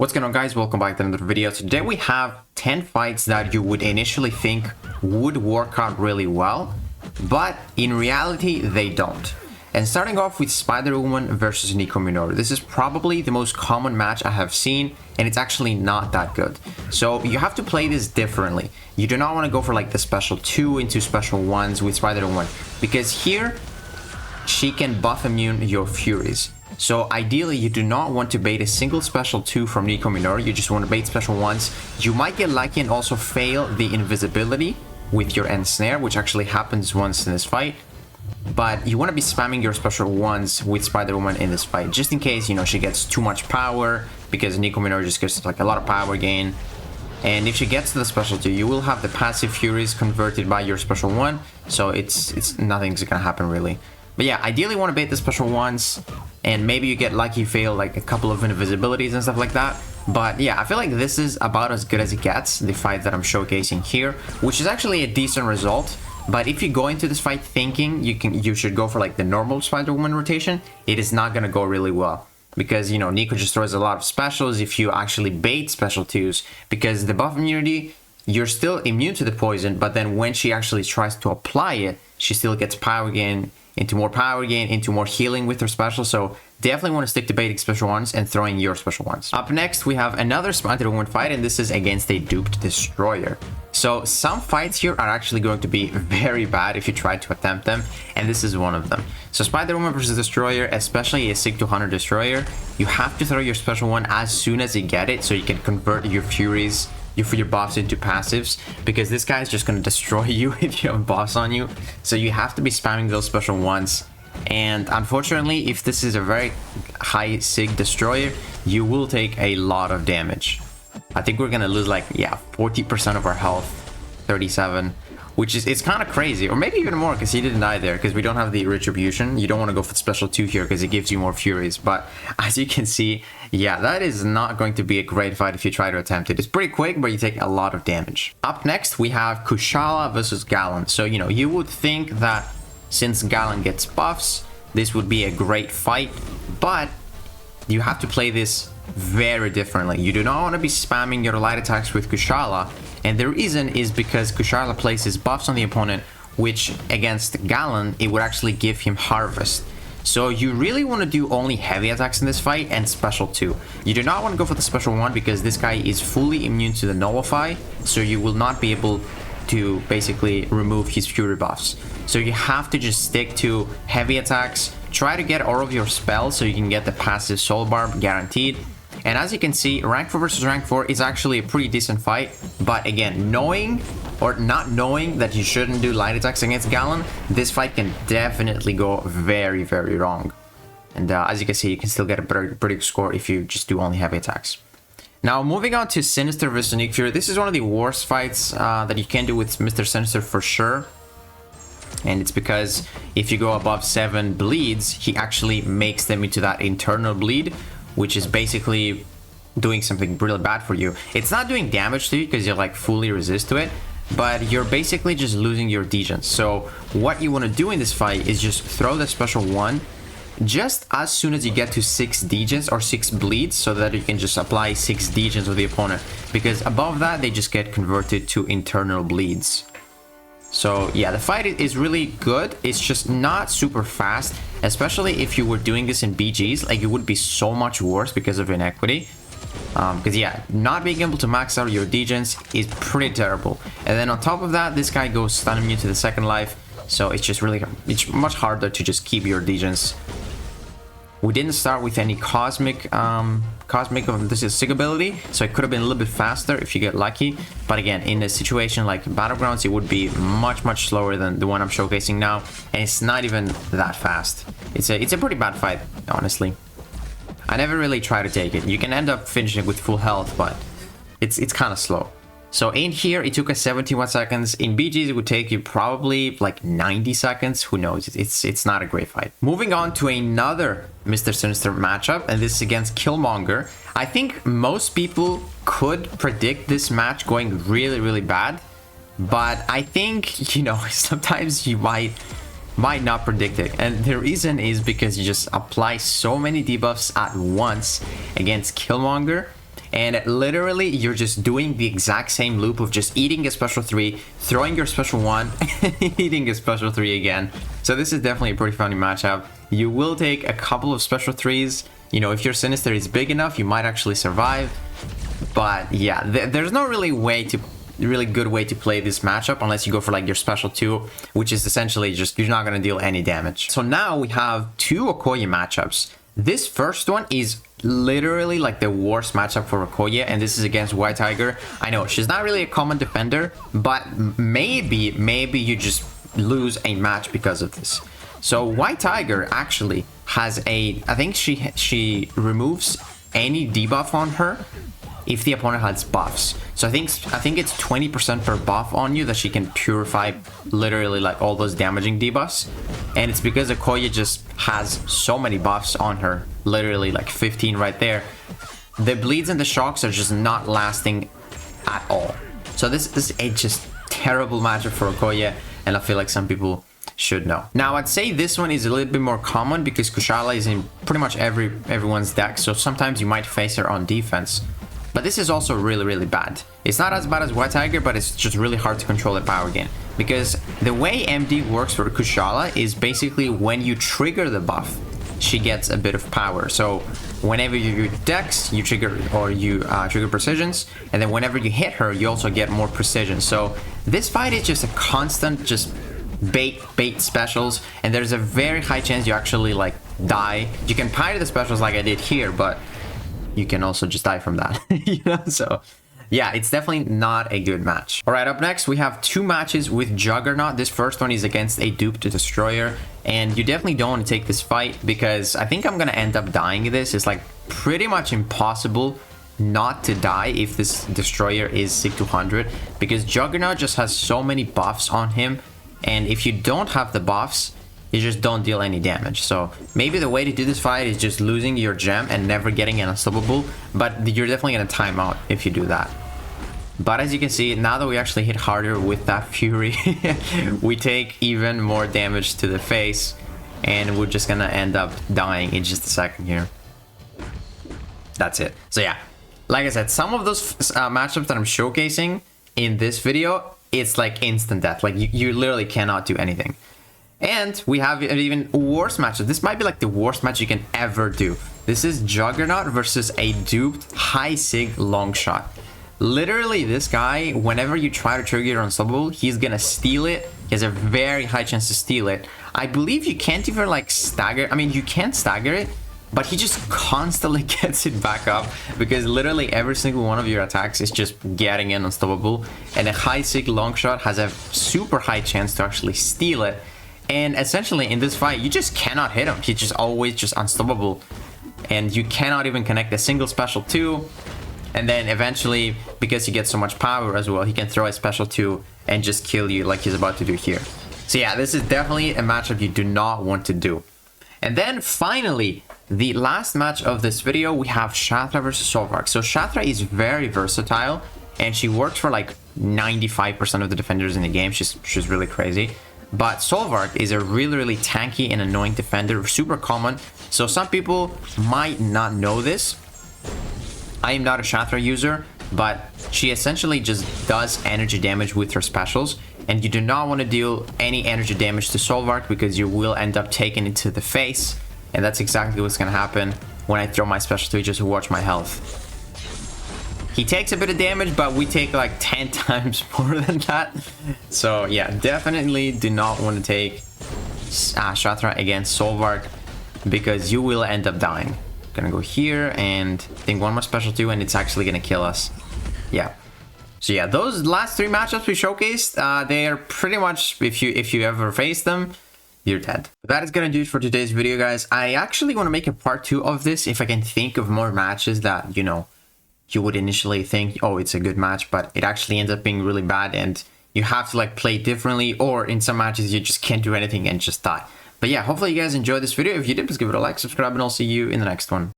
What's going on, guys? Welcome back to another video. Today we have 10 fights that you would initially think would work out really well, but in reality they don't. And starting off with Spiderwoman versus Nico. This is probably the most common match I have seen, and it's actually not that good. So you have to play this differently. You do not want to go for like the special 2 into special 1s with Spiderwoman, because here she can buff immune your Furies. So ideally, you do not want to bait a single special 2 from Nico. You just want to bait special 1s. You might get lucky and also fail the invisibility with your end snare, which actually happens once in this fight. But you want to be spamming your special 1s with Spiderwoman in this fight, just in case, you know, she gets too much power, because Nico just gets like a lot of power gain. And if she gets to the special 2, you will have the passive Furies converted by your special 1, so it's nothing's gonna happen really. But yeah, ideally you want to bait the special 1s, and maybe you get lucky, fail like a couple of invisibilities and stuff like that. But yeah, I feel like this is about as good as it gets, the fight that I'm showcasing here, which is actually a decent result. But if you go into this fight thinking you should go for like the normal Spiderwoman rotation, it is not gonna go really well. Because, you know, Nico just throws a lot of specials if you actually bait special 2s, because the buff immunity, you're still immune to the poison, but then when she actually tries to apply it, she still gets power gain, into more power gain, into more healing with her special. So definitely want to stick to baiting special 1s and throwing your special 1s. Up next, we have another Spiderwoman fight, and this is against a duped destroyer. So some fights here are actually going to be very bad if you try to attempt them, and this is one of them. So Spiderwoman versus Destroyer, especially a Sig 200 Destroyer, you have to throw your special 1 as soon as you get it, so you can convert your Furies, your buffs into passives, because this guy is just going to destroy you if you have buffs on you. So you have to be spamming those special 1s. And unfortunately, if this is a very high Sig Destroyer, you will take a lot of damage. I think we're gonna lose like, yeah, 40% of our health, 37, which is, it's kind of crazy. Or maybe even more, because he didn't die there, because we don't have the retribution. You don't want to go for the special 2 here because it gives you more Furies. But as you can see, yeah, that is not going to be a great fight if you try to attempt it. It's pretty quick, but you take a lot of damage. Up next, we have Kushala versus Galan. So, you know, you would think that since Galan gets buffs, this would be a great fight, but you have to play this very differently. You do not want to be spamming your light attacks with Kushala, and the reason is because Kushala places buffs on the opponent, which against Galan, it would actually give him Harvest. So you really want to do only heavy attacks in this fight and special 2. You do not want to go for the special 1 because this guy is fully immune to the Nullify, so you will not be able to basically remove his Fury buffs. So you have to just stick to heavy attacks, try to get all of your spells so you can get the passive Solvark guaranteed. And as you can see, rank 4 versus rank 4 is actually a pretty decent fight. But again, knowing or not knowing that you shouldn't do light attacks against Galan, this fight can definitely go very, very wrong. And as you can see, you can still get a pretty good score if you just do only heavy attacks. Now, moving on to Sinister versus Nick Fury. This is one of the worst fights that you can do with Mr. Sinister for sure. And it's because if you go above 7 bleeds, he actually makes them into that internal bleed, which is basically doing something really bad for you. It's not doing damage to you because you like fully resist to it, but you're basically just losing your degens. So what you want to do in this fight is just throw the special 1 just as soon as you get to 6 degens or 6 bleeds, so that you can just apply 6 degens with the opponent, because above that they just get converted to internal bleeds. So yeah, the fight is really good. It's just not super fast, especially if you were doing this in BGs. Like, it would be so much worse because of inequity. Because yeah, not being able to max out your degens is pretty terrible. And then on top of that, this guy goes stun immune to the second life, so it's just really, it's much harder to just keep your degens. We didn't start with any cosmic this is Sig ability, so it could have been a little bit faster if you get lucky. But again, in a situation like battlegrounds, it would be much slower than the one I'm showcasing now, and it's not even that fast. It's a pretty bad fight, honestly. I never really try to take it. You can end up finishing with full health, but it's kind of slow. So in here, it took us 71 seconds. In BGs, it would take you probably like 90 seconds. Who knows? It's not a great fight. Moving on to another Mr. Sinister matchup, and this is against Killmonger. I think most people could predict this match going really bad, but I think, you know, sometimes you might not predict it. And the reason is because you just apply so many debuffs at once against Killmonger. And literally, you're just doing the exact same loop of just eating a special 3, throwing your special 1, eating a special 3 again. So this is definitely a pretty funny matchup. You will take a couple of special 3s. You know, if your Sinister is big enough, you might actually survive. But yeah, there's no really good way to play this matchup unless you go for like your special 2, which is essentially just you're not going to deal any damage. So now we have 2 Okoye matchups. This first one is literally like the worst matchup for Okoye, and this is against White Tiger. I know she's not really a common defender, but maybe you just lose a match because of this. So White Tiger actually has I think she removes any debuff on her if the opponent has buffs. So I think it's 20% per buff on you that she can purify literally like all those damaging debuffs. And it's because Okoye just has so many buffs on her, literally like 15 right there. The bleeds and the shocks are just not lasting at all. So this is a just terrible matchup for Okoye, and I feel like some people should know. Now I'd say this one is a little bit more common because Kushala is in pretty much everyone's deck, so sometimes you might face her on defense. But this is also really bad. It's not as bad as White Tiger, but it's just really hard to control the power gain. Because the way MD works for Kushala is basically when you trigger the buff, she gets a bit of power. So whenever you dex, you trigger, or you trigger precisions, and then whenever you hit her, you also get more precision. So this fight is just a constant just bait specials, and there's a very high chance you actually like die. You can pirate the specials like I did here, but you can also just die from that. You know, so yeah, it's definitely not a good match. All right, up next we have 2 matches with Juggernaut. This first one is against a duped destroyer, and you definitely don't want to take this fight because I think I'm gonna end up dying in this. It's like pretty much impossible not to die if this destroyer is sig 200, because Juggernaut just has so many buffs on him, and if you don't have the buffs, you just don't deal any damage. So maybe the way to do this fight is just losing your gem and never getting an unstoppable, but you're definitely gonna time out if you do that. But as you can see, now that we actually hit harder with that Fury, we take even more damage to the face, and we're just gonna end up dying in just a second here. That's it. So yeah, like I said, some of those matchups that I'm showcasing in this video, it's like instant death. Like you literally cannot do anything. And we have an even worse matchup. This might be like the worst match you can ever do. This is Juggernaut versus a duped high sig Longshot. Literally, this guy, whenever you try to trigger your unstoppable, he's gonna steal it. He has a very high chance to steal it. I believe you can't even like stagger. I mean, you can stagger it, but he just constantly gets it back up because literally every single one of your attacks is just getting an unstoppable. And a high sig Longshot has a super high chance to actually steal it. And essentially in this fight, you just cannot hit him. He's just always just unstoppable. And you cannot even connect a single special 2. And then eventually, because he gets so much power as well, he can throw a special 2 and just kill you like he's about to do here. So yeah, this is definitely a matchup you do not want to do. And then finally, the last match of this video, we have Shatra versus Solvark. So Shatra is very versatile, and she works for like 95% of the defenders in the game. She's really crazy. But Solvark is a really tanky and annoying defender, super common. So some people might not know this. I am not a Shatra user, but she essentially just does energy damage with her specials. And you do not want to deal any energy damage to Solvark because you will end up taking it to the face. And that's exactly what's going to happen when I throw my special 2 just to watch my health. He takes a bit of damage, but we take like 10 times more than that. So yeah, definitely do not want to take Shatra against Solvark because you will end up dying. Gonna go here and I think one more special 2 and it's actually gonna kill us. Yeah. So yeah, those last 3 matchups we showcased, they are pretty much, if you ever face them, you're dead. That is gonna do it for today's video, guys. I actually want to make a part 2 of this if I can think of more matches that, you know, you would initially think, oh, it's a good match, but it actually ends up being really bad and you have to like play differently, or in some matches you just can't do anything and just die. But yeah, hopefully you guys enjoyed this video. If you did, please give it a like, subscribe, and I'll see you in the next one.